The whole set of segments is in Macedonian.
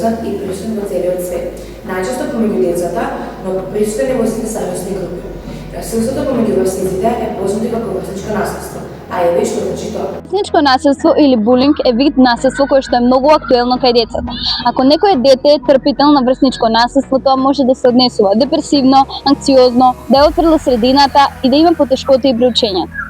познат и присутен во целиот свет, најчесто помеѓу децата, но присутен и во сите старосни групи. Насилството помеѓу врсниците е познато како врсничко насилство, а е што значи тоа? Врсничко насилство или булинг е вид насилство кој што е многу актуелно кај децата. Ако некое дете е трпител на врсничко насилство, тоа може да се однесува депресивно, анксиозно, да е отфрли средината и да има потешкоти при учењето.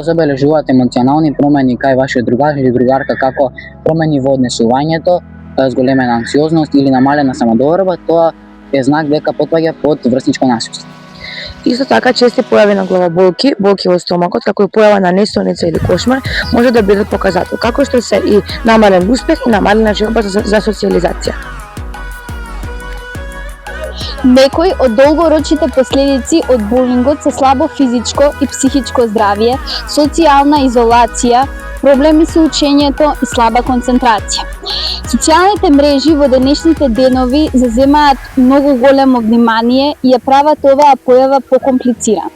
Забележуваат емоционални промени кај вашиот другар или другарка, како промени во однесувањето, зголемена анксиозност или намалена самодоверба, тоа е знак дека потпаѓа под врсничко насилство. Исто така, чести појави на главоболки, болки во стомакот, како и појава на несолница или кошмар, може да бидат показател, како што се и намален успех и намалена желба за социјализација. Некои од долгорочните последици од булингот се слабо физичко и психичко здравје, социјална изолација, проблеми со учењето и слаба концентрација. Социјалните мрежи во денешните денови заземаат многу големо внимание и ја прават оваа појава покомплицирана.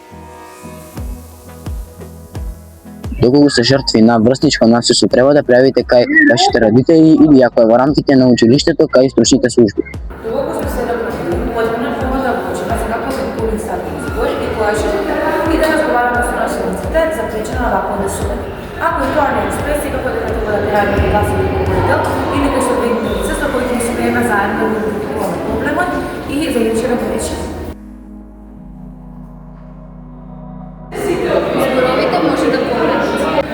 Доколку се жртви на врсничко насилство, треба да пријавите кај вашите родители или ако е во рамките на училиштето, кај стручните служби. Доколку сме следопратили, потребно е да обучиме за како се булинг статус збори и која жртва и да разговараме со насилниците за причина на вакво однесување. Ако и тоа не успе, секако дека треба да пријавиме гласови говорител или кој се бедни лица со кои ќе се приема заедно да идентификуваме проблемот и заеднички да решиме. Зборовите може да помогнат.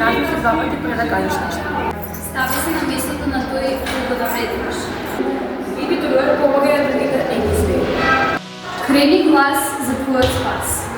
Разми се два пати пред да кажеш нешто. Стави се на местото на тој кого да ветиш. И би тоа помога на другите да не ги збере. Крени глас за твојот спас.